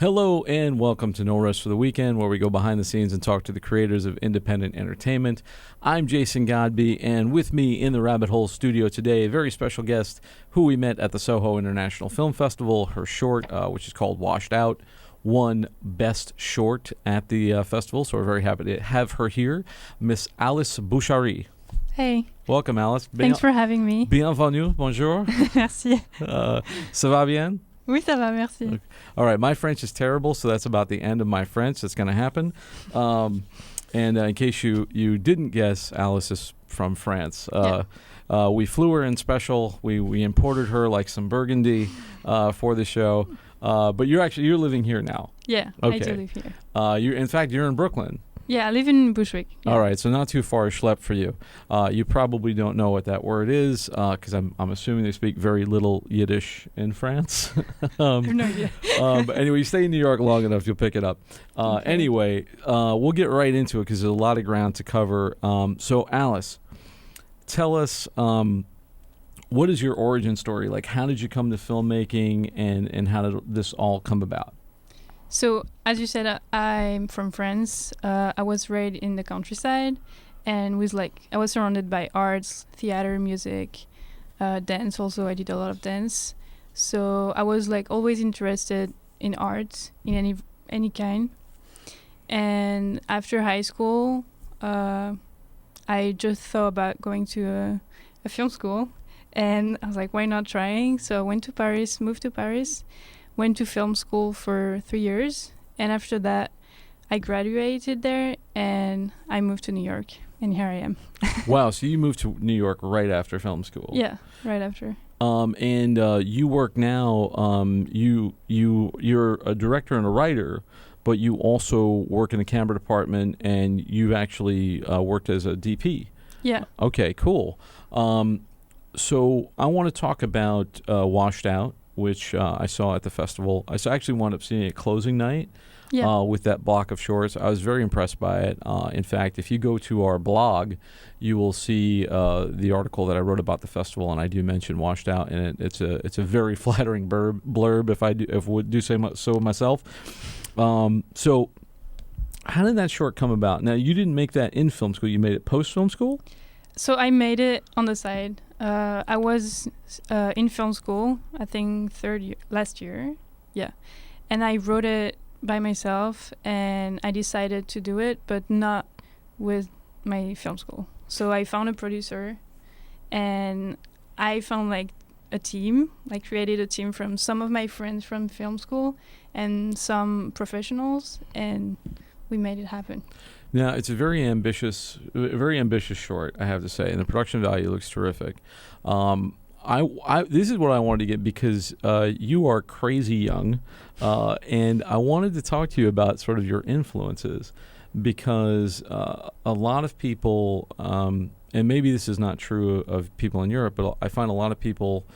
Hello and welcome to No Rest for the Weekend, where we go behind the scenes and talk to the creators of independent entertainment. I'm Jason Godbey, and with me in the Rabbit Hole studio today, a very special guest who we met at the Soho International Film Festival. Her short, which is called Washed Out, won Best Short at the festival, so we're very happy to have her here, Miss Alice Boucherie. Hey. Welcome, Alice. Thanks for having me. Bienvenue, bonjour. Merci. Ça va bien? Oui, ça va, merci. Okay. All right, my French is terrible, so that's about the end of my French. That's going to happen. And in case you didn't guess, Alice is from France. We flew her in special. We imported her like some Burgundy for the show. But you're living here now. Yeah, okay. I do live here. You're in Brooklyn. Yeah, I live in Bushwick. Yeah. All right, so not too far a schlep for you. You probably don't know what that word is, because I'm assuming they speak very little Yiddish in France. I have no idea. But anyway, you stay in New York long enough, you'll pick it up. Okay. Anyway, we'll get right into it because there's a lot of ground to cover. So Alice, tell us, what is your origin story? Like, how did you come to filmmaking, and how did this all come about? So, as you said, I'm from France. I was raised in the countryside, and I was surrounded by arts, theater, music, dance. Also, I did a lot of dance. So I was always interested in art, in any kind. And after high school, I just thought about going to a film school, and I was like, why not trying? So I went to Paris, moved to Paris. Went to film school for 3 years, and after that I graduated there and I moved to New York, and here I am. Wow, so you moved to New York right after film school. Yeah, right after. And you work now, you're a director and a writer, but you also work in the camera department, and you've actually worked as a DP. Yeah. Okay, cool. So I want to talk about Washed Out, which I saw at the festival. I actually wound up seeing it closing night with that block of shorts. I was very impressed by it. In fact, if you go to our blog, you will see the article that I wrote about the festival, and I do mention Washed Out, and it's a very flattering blurb if I would do say so myself. So how did that short come about? Now, you didn't make that in film school. You made it post-film school? So I made it on the side. I was in film school, I think last year. Yeah. And I wrote it by myself, and I decided to do it, but not with my film school. So I found a producer, and I found a team, created a team from some of my friends from film school and some professionals, and we made it happen. Now, it's a very ambitious short, I have to say, and the production value looks terrific. This is what I wanted to get, because you are crazy young, and I wanted to talk to you about sort of your influences, because a lot of people, and maybe this is not true of people in Europe, but I find a lot of people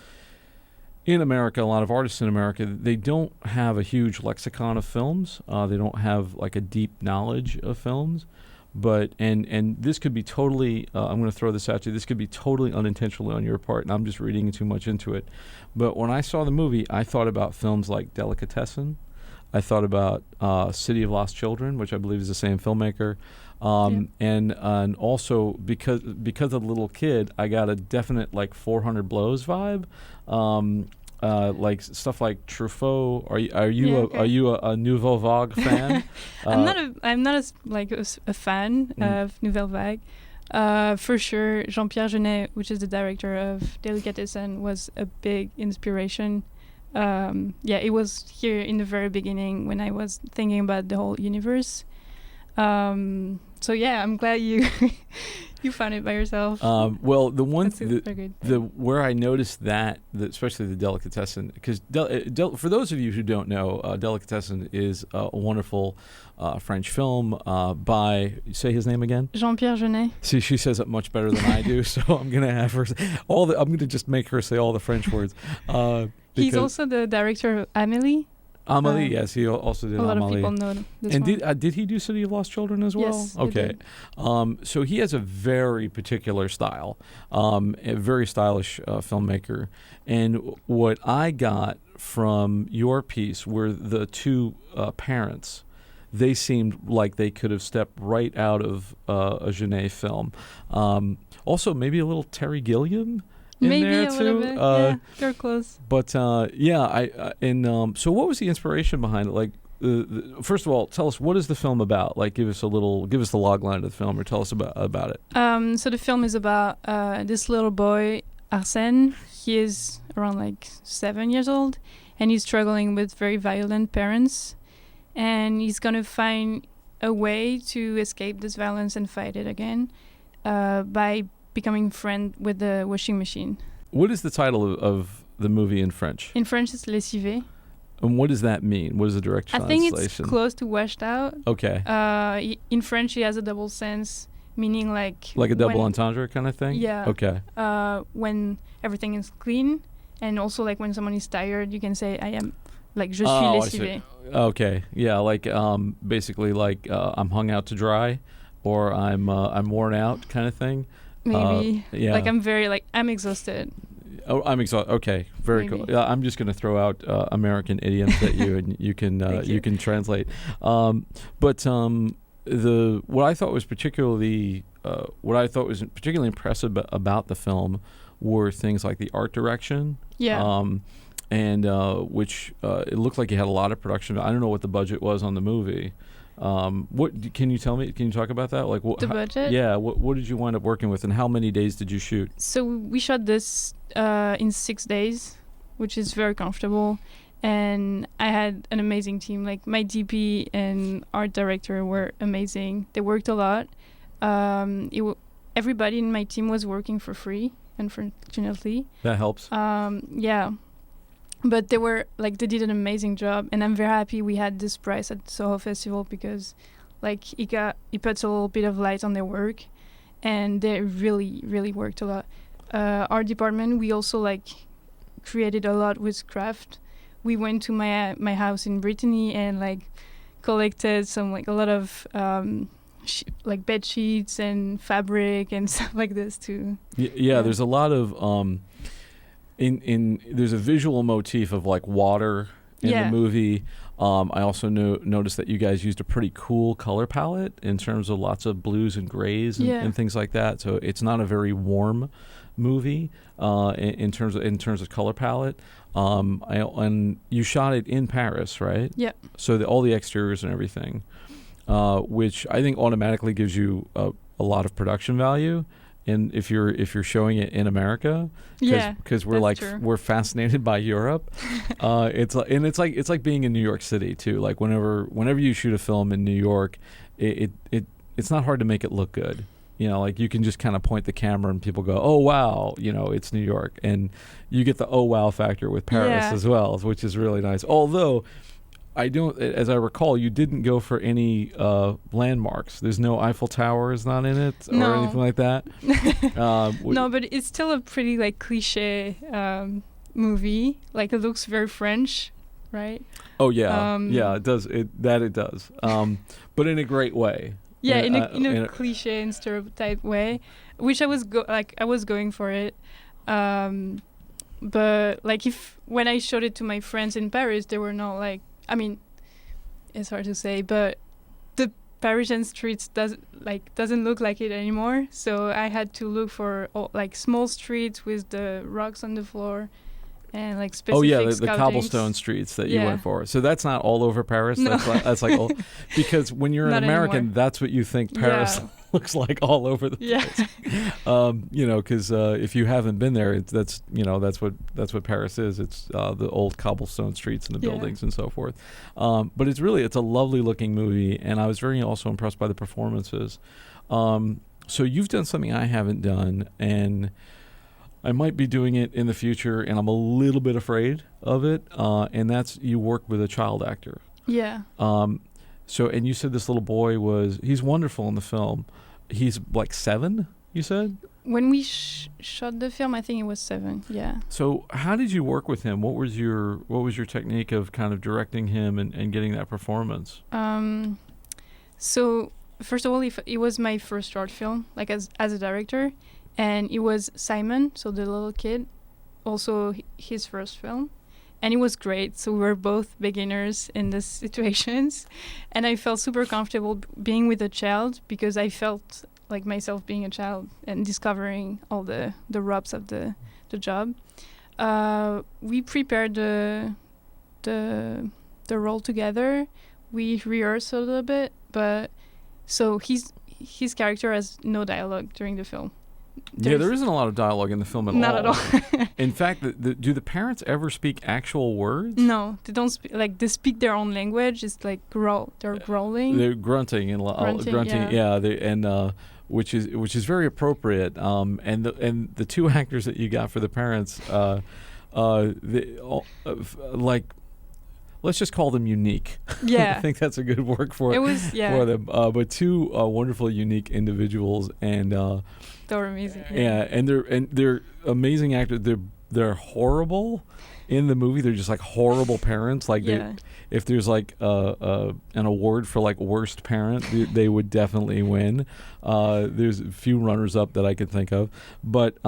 in America, a lot of artists in America, they don't have a huge lexicon of films. They don't have a deep knowledge of films. But and this could be totally, I'm going to throw this at you, this could be totally unintentionally on your part, and I'm just reading too much into it. But when I saw the movie, I thought about films like Delicatessen. I thought about City of Lost Children, which I believe is the same filmmaker. And also because of the little kid, I got a definite 400 Blows vibe. Stuff like Truffaut. Are you a Nouvelle Vague fan? I'm not a fan of Nouvelle Vague. For sure, Jean-Pierre Jeunet, which is the director of Delicatessen, was a big inspiration. It was here in the very beginning when I was thinking about the whole universe. So yeah, I'm glad you you found it by yourself. Well, the one where I noticed that especially the Delicatessen, because for those of you who don't know, Delicatessen is a wonderful French film by, say his name again? Jean-Pierre Jeunet. See, she says it much better than I do, so I'm gonna have her I'm gonna just make her say all the French words. He's also the director of Amélie. Amélie, yes, he also did Amélie. A lot of people know this and one. Did he do City of Lost Children as well? Yes, okay. So he has a very particular style, a very stylish filmmaker. And what I got from your piece were the two parents. They seemed like they could have stepped right out of a Genet film. Also, maybe a little Terry Gilliam in Maybe there a too. little bit. Yeah, you're close. But so what was the inspiration behind it? Like, first of all, tell us, what is the film about? Like, give us the log line of the film, or tell us about it. So the film is about this little boy, Arsène. He is around like 7 years old, and he's struggling with very violent parents, and he's gonna find a way to escape this violence and fight it again by becoming friend with the washing machine. What is the title of the movie in French? In French, it's lessivé. And what does that mean? What is the direct translation? I think it's close to washed out. Okay. In French, it has a double sense, meaning like a double entendre kind of thing? Yeah. Okay. When everything is clean, and also like when someone is tired, you can say I am like je suis I lessivé. see. Okay. Yeah, like basically like I'm hung out to dry, or I'm worn out kind of thing. Maybe. Yeah. Like I'm exhausted. Oh, I'm exhausted. Okay, very Maybe. cool. Yeah, I'm just going to throw out American idioms at you, and you can you can translate. What I thought was particularly impressive about the film were things like the art direction. Yeah. And which it looked like you had a lot of production. I don't know what the budget was on the movie. What can you tell me? Can you talk about that? Like The budget? Yeah. What did you wind up working with, and how many days did you shoot? So we shot this in 6 days, which is very comfortable. And I had an amazing team. Like my DP and art director were amazing. They worked a lot. Everybody in my team was working for free, unfortunately. That helps. Yeah. But they did an amazing job, and I'm very happy we had this prize at Soho Festival because like it puts a little bit of light on their work, and they really, really worked a lot. Our department, we also like created a lot with craft. We went to my house in Brittany and like collected some like a lot of like bed sheets and fabric and stuff like this too. Yeah. There's a lot of there's a visual motif of like water in the movie. I also noticed that you guys used a pretty cool color palette in terms of lots of blues and grays and things like that. So it's not a very warm movie in terms of color palette. And you shot it in Paris, right? Yeah. So all the exteriors and everything, which I think automatically gives you a lot of production value. And if you're showing it in America, because we're fascinated by Europe, it's like being in New York City too. Like whenever you shoot a film in New York, it's not hard to make it look good. You know, like you can just kind of point the camera and people go, oh wow, you know, it's New York, and you get the oh wow factor with Paris as well, which is really nice. Although as I recall, you didn't go for any landmarks. There's no Eiffel Tower is not in it or anything like that. No, but it's still a pretty like cliche movie. Like it looks very French, right? Oh yeah, it does. It does. But in a great way. Yeah, in a cliche and stereotype way, which I was going for it. But like when I showed it to my friends in Paris, they were not like. I mean, it's hard to say, but the Parisian streets doesn't look like it anymore. So I had to look for like small streets with the rocks on the floor, and like specific the cobblestone streets that you went for. So that's not all over Paris. No. That's like because when you're an American, anymore. That's what you think Paris looks like all over the place. You know, because if you haven't been there, that's what Paris is. It's the old cobblestone streets and the buildings and so forth. But it's a lovely looking movie, and I was very also impressed by the performances. So you've done something I haven't done, and I might be doing it in the future, and I'm a little bit afraid of it. And that's you work with a child actor. Yeah. And you said this little boy he's wonderful in the film. He's like 7, you said? When we shot the film, I think it was 7. Yeah. So how did you work with him? What was your technique of kind of directing him and getting that performance? So first of all, it was my first short film, like as a director, and it was Simon, so the little kid, also his first film, and it was great. So we were both beginners in these situations, and I felt super comfortable being with a child because I felt like myself being a child and discovering all the ropes of the job. We prepared the role together. We rehearsed a little bit, but so his character has no dialogue during the film. There isn't a lot of dialogue in the film at all. Not at all. In fact, do the parents ever speak actual words? No, they don't speak. Like they speak their own language. It's like they're growling. They're grunting and grunting. Yeah, which is very appropriate. And the two actors that you got for the parents, let's just call them unique. Yeah. I think that's a good word for them. But two wonderful, unique individuals, and they were amazing. Yeah, and they're amazing actors. They're horrible in the movie. They're just like horrible parents. Like if there's like an award for like worst parent, they would definitely win. There's a few runners up that I could think of, but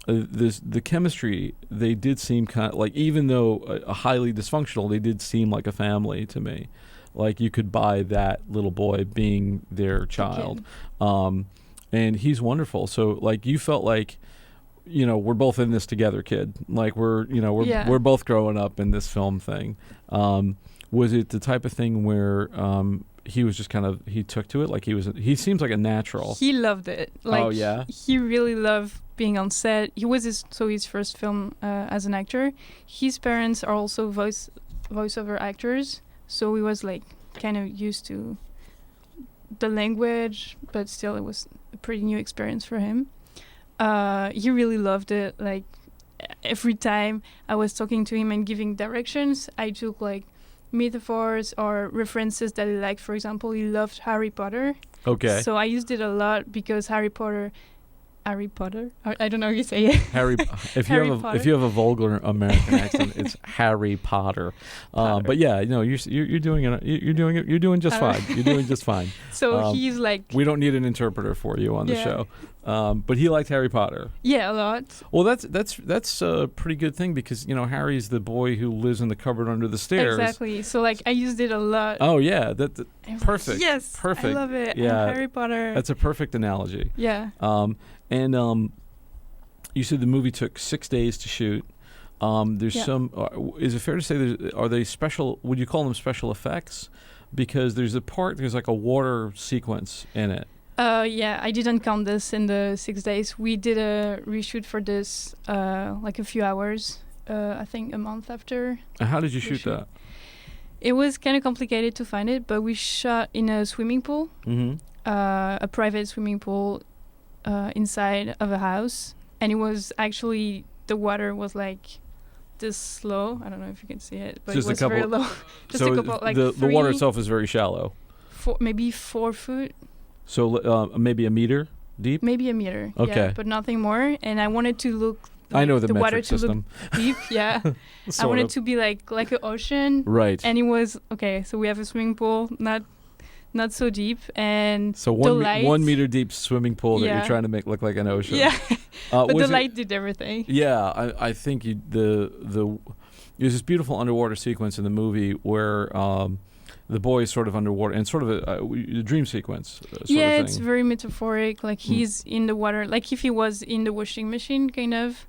the chemistry, they did seem kind of like, even though highly dysfunctional, they did seem like a family to me. Like you could buy that little boy being their child. And he's wonderful. So like you felt like, we're both in this together, kid. Like we're both growing up in this film thing. Was it the type of thing where he was just he took to it? Like he seems like a natural. He loved it. Like, oh yeah. He really loved being on set. He was his first film as an actor. His parents are also voiceover actors, so he was like kind of used to the language, but still it was a pretty new experience for him. He really loved it. Like every time I was talking to him and giving directions, I took like metaphors or references that he liked. For example, he loved Harry Potter. Okay. So I used it a lot because Harry Potter. I don't know how you say it. If you have a vulgar American accent, it's Harry Potter. But yeah, you're doing it. You're doing just fine. You're doing just fine. So he's like. We don't need an interpreter for you on the show. But he liked Harry Potter. Yeah, a lot. Well, that's a pretty good thing because Harry's the boy who lives in the cupboard under the stairs. Exactly. So like I used it a lot. Oh yeah, perfect. Yes, perfect. I love it. Yeah, and Harry Potter. That's a perfect analogy. Yeah. And you said the movie took 6 days to shoot. There's some. Is it fair to say are they special? Would you call them special effects? Because there's like a water sequence in it. Yeah, I didn't count this in the 6 days. We did a reshoot for this like a few hours. I think a month after. How did you shoot that? It was kind of complicated to find it, but we shot in a swimming pool, a private swimming pool inside of a house, and it was actually the water was like this low. I don't know if you can see it, but just it was very low. Just so a couple, like the water itself is very shallow. Maybe 4 foot. So maybe a meter deep. Maybe a meter. Okay, yeah, but nothing more. And I wanted to look. I know the water metric to system. Look deep. Yeah, I wanted to be like an ocean. Right. And it was okay. So we have a swimming pool, not so deep, and so 1 meter deep swimming pool that you're trying to make look like an ocean. Yeah, but the light did everything. Yeah, I think there's this beautiful underwater sequence in the movie where the boy is sort of underwater and sort of a dream sequence. Sort of thing. It's very metaphoric. Like he's in the water, like if he was in the washing machine, kind of,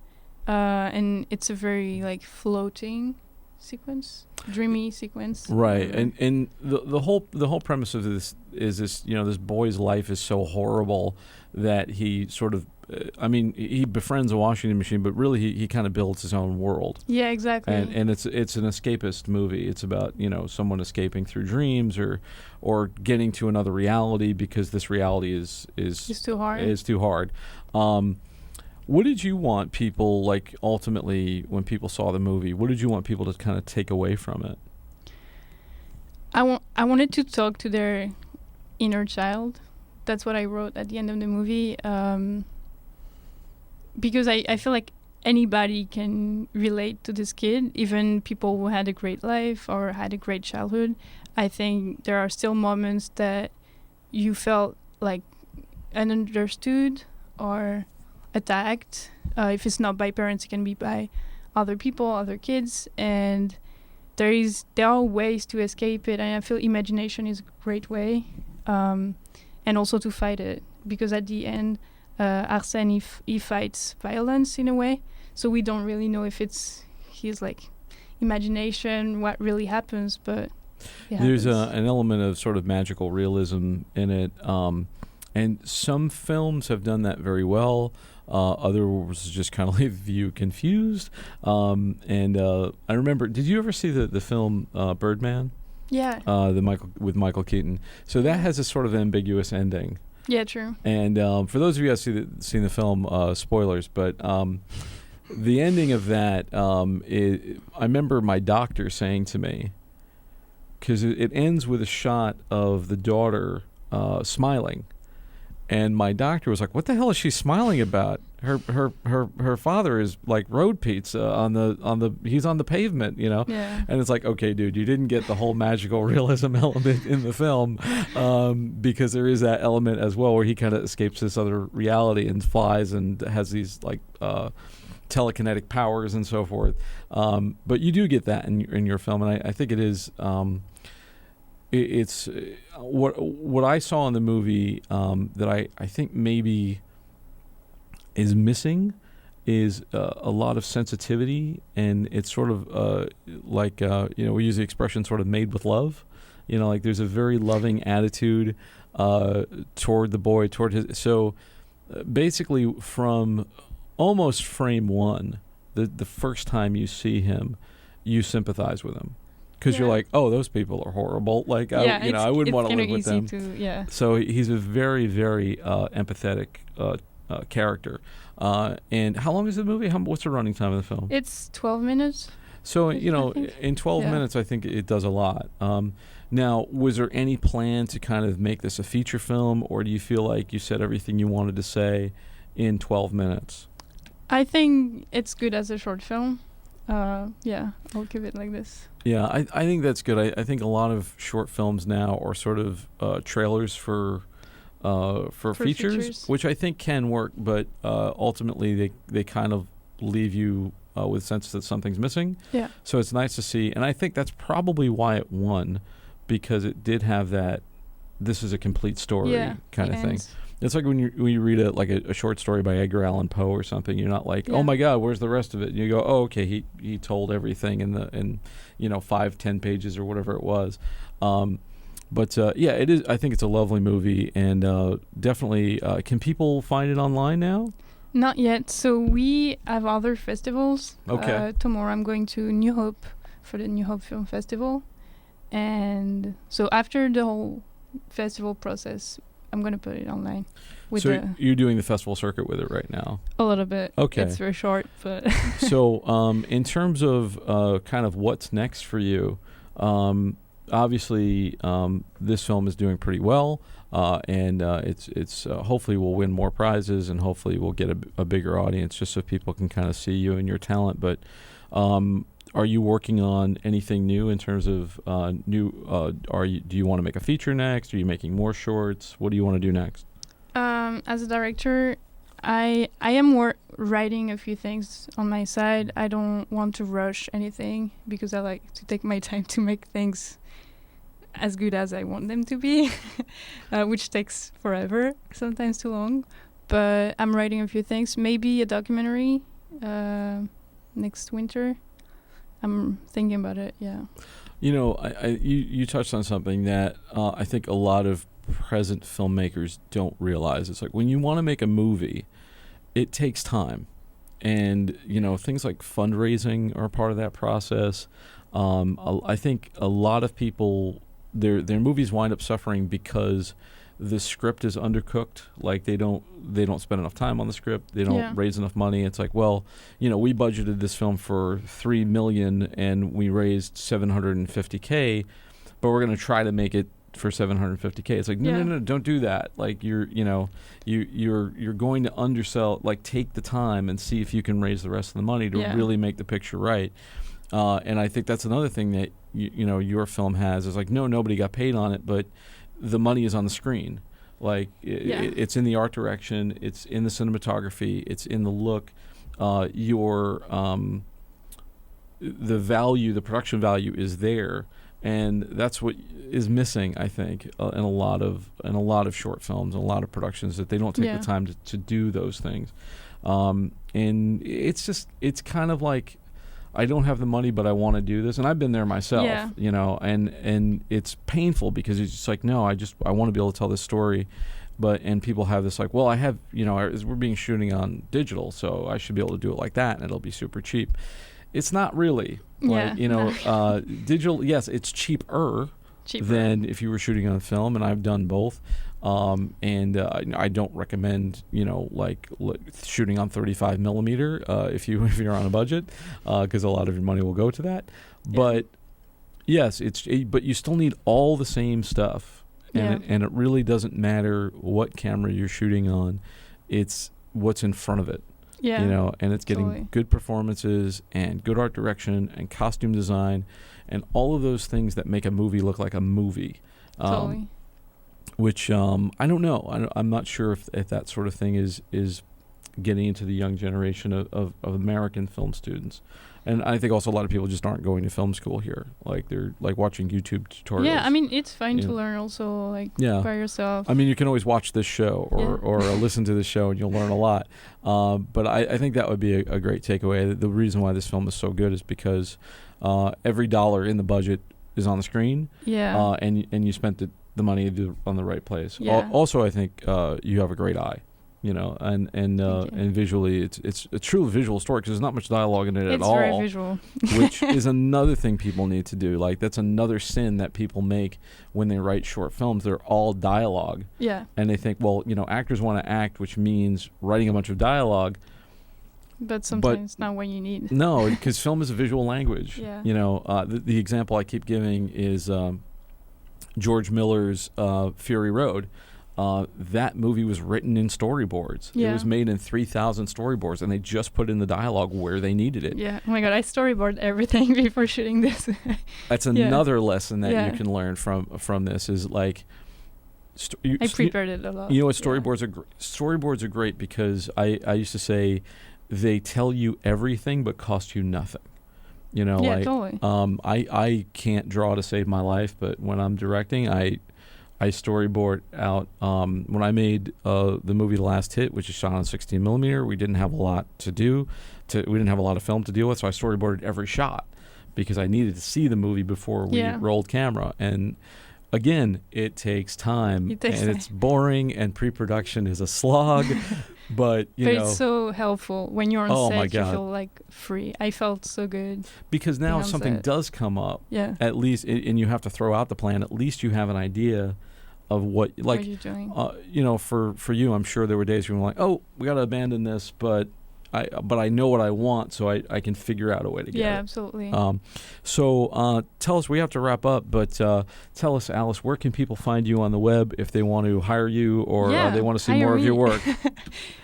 and it's a very like floating sequence, dreamy sequence. Right, and the whole premise of this is this this boy's life is so horrible that he sort of he befriends a washing machine, but really he kind of builds his own world. Yeah, exactly. And it's an escapist movie. It's about someone escaping through dreams or getting to another reality because this reality is too hard. Is too hard. What did you want people, like, ultimately, when people saw the movie, what did you want people to kind of take away from it? I wanted to talk to their inner child. That's what I wrote at the end of the movie. Because I feel like anybody can relate to this kid, even people who had a great life or had a great childhood. I think there are still moments that you felt like ununderstood or attacked. If it's not by parents, it can be by other people, other kids, and there are ways to escape it, and I feel imagination is a great way, and also to fight it, because at the end, Arsène he fights violence in a way, so we don't really know if it's his like imagination, what really happens, but there's an element of sort of magical realism in it, and some films have done that very well. Others just kind of leave you confused. And I remember, did you ever see the film Birdman? Yeah. With Michael Keaton. So that has a sort of ambiguous ending. Yeah, true. And for those of you who have seen the film, spoilers, but the ending of that, I remember my doctor saying to me, because it ends with a shot of the daughter smiling. And my doctor was like, "What the hell is she smiling about? Her father is like road pizza he's on the pavement, you know." Yeah. And it's like, okay, dude, you didn't get the whole magical realism element in the film, because there is that element as well where he kind of escapes this other reality and flies and has these like telekinetic powers and so forth. But you do get that in your film, and I think it is. It's what I saw in the movie that I think maybe is missing is a lot of sensitivity, and it's sort of like we use the expression sort of made with love. Like there's a very loving attitude toward the boy, toward his. So basically, from almost frame one, the first time you see him, you sympathize with him. Because you're like, oh, those people are horrible. Like, I wouldn't want to live with them. So he's a very, very empathetic character. And how long is the movie? What's the running time of the film? It's 12 minutes. So, in 12 minutes, I think it does a lot. Now, was there any plan to kind of make this a feature film, or do you feel like you said everything you wanted to say in 12 minutes? I think it's good as a short film. I'll give it like this. Yeah, I think that's good. I think a lot of short films now are sort of trailers for features, which I think can work, but ultimately they kind of leave you with a sense that something's missing. Yeah. So it's nice to see, and I think that's probably why it won, because it did have that this is a complete story kind of thing. It's like when you read a short story by Edgar Allan Poe or something, you're not like, oh my God, where's the rest of it? And you go, oh, okay, he told everything in 5-10 pages or whatever it was. But it is. I think it's a lovely movie, and definitely. Can people find it online now? Not yet. So we have other festivals. Okay. Tomorrow I'm going to New Hope for the New Hope Film Festival, and so after the whole festival process, I'm going to put it online. So you're doing the festival circuit with it right now? A little bit. Okay. It's very short, but... So in terms of kind of what's next for you, obviously this film is doing pretty well, and it's hopefully will win more prizes, and hopefully we'll get a bigger audience just so people can kind of see you and your talent. But are you working on anything new in terms of do you want to make a feature next? Are you making more shorts? What do you want to do next? As a director, I am writing a few things on my side. I don't want to rush anything because I like to take my time to make things as good as I want them to be, which takes forever, sometimes too long. But I'm writing a few things, maybe a documentary next winter. I'm thinking about it, yeah. You touched on something that I think a lot of present filmmakers don't realize. It's like when you want to make a movie, it takes time. And, things like fundraising are part of that process. I think a lot of people, their movies wind up suffering because the script is undercooked. Like they don't spend enough time on the script. They don't raise enough money. It's like, well, we budgeted this film for $3 million and we raised $750K, but we're going to try to make it for $750K. It's like, no, don't do that. Like you're going to undersell. Like take the time and see if you can raise the rest of the money to really make the picture right. And I think that's another thing that your film has is like, nobody got paid on it, but the money is on the screen. Like it's in the art direction, it's in the cinematography, it's in the look. the production value is there, and that's what is missing, I think, in a lot of short films, a lot of productions, that they don't take the time to do those things. And it's kind of like, I don't have the money, but I want to do this. And I've been there myself, and it's painful, because it's just like, no, I want to be able to tell this story. And people have this like, well, I have, we're being shooting on digital, so I should be able to do it like that, and it'll be super cheap. It's not really. Digital, yes, it's cheaper than if you were shooting on film, and I've done both. I don't recommend, shooting on 35 millimeter if you're on a budget, because a lot of your money will go to that. But yes, but you still need all the same stuff, and it really doesn't matter what camera you're shooting on. It's what's in front of it. Yeah. And it's getting good performances and good art direction and costume design and all of those things that make a movie look like a movie. Which I don't know. I'm not sure if that sort of thing is getting into the young generation of American film students. And I think also a lot of people just aren't going to film school here. Like, they're like watching YouTube tutorials. Yeah, I mean, it's fine to learn also, by yourself. I mean, you can always watch this show or listen to this show, and you'll learn a lot. But I think that would be a great takeaway. The reason why this film is so good is because every dollar in the budget is on the screen. Yeah. And you spent the money on the right place. Yeah. Also, I think you have a great eye. And visually, it's a true visual story, because there's not much dialogue in it at all. It's very visual. Which is another thing people need to do. Like, that's another sin that people make when they write short films. They're all dialogue. Yeah. And they think, well, actors want to act, which means writing a bunch of dialogue. But sometimes it's not what you need. No, because film is a visual language. Yeah. The example I keep giving is George Miller's Fury Road. That movie was written in storyboards. Yeah. It was made in 3,000 storyboards, and they just put in the dialogue where they needed it. Yeah. Oh my God, I storyboard everything before shooting this. That's another lesson that you can learn from this is like. I prepared it a lot. You know what storyboards are? Storyboards are great because I used to say they tell you everything but cost you nothing. Totally. I can't draw to save my life, but when I'm directing, I storyboard out. When I made the movie The Last Hit, which is shot on 16 millimeter, we didn't have a lot to do. We didn't have a lot of film to deal with, so I storyboarded every shot because I needed to see the movie before we rolled camera. And again, it takes time, it's boring, and pre-production is a slog. But it's so helpful when you're on set. You feel like free. I felt so good because now if something does come up, at least, and you have to throw out the plan, at least you have an idea of what you're doing. For you, I'm sure there were days where you were like, oh, we got to abandon this, but I know what I want, so I can figure out a way to get it. Yeah, absolutely. So tell us, we have to wrap up, but tell us, Alice, where can people find you on the web if they want to hire you or they want to see more of your work?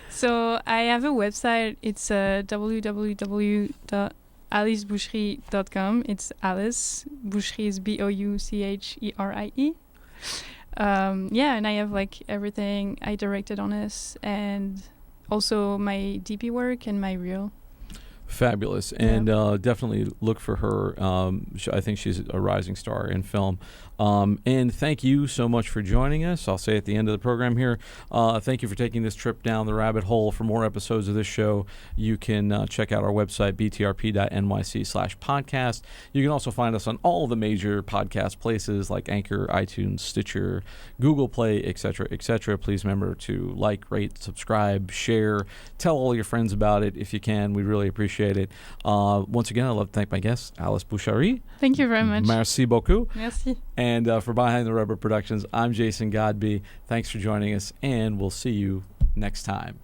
So I have a website. It's www.aliceboucherie.com. It's Alice. Boucherie is Boucherie. And I have everything. I directed on this, and also my DP work and my reel. Fabulous. And definitely look for her. I think she's a rising star in film. And thank you so much for joining us. I'll say at the end of the program here, thank you for taking this trip down the rabbit hole. For more episodes of this show, you can check out our website, BTRP.NYC/podcast. You can also find us on all the major podcast places like Anchor, iTunes, Stitcher, Google Play, etc., etc. Please remember to like, rate, subscribe, share, tell all your friends about it if you can. We really appreciate it. Once again, I'd love to thank my guest, Alice Boucherie. Thank you very much. Merci beaucoup. Merci. And for Behind the Rubber Productions, I'm Jason Godbey. Thanks for joining us, and we'll see you next time.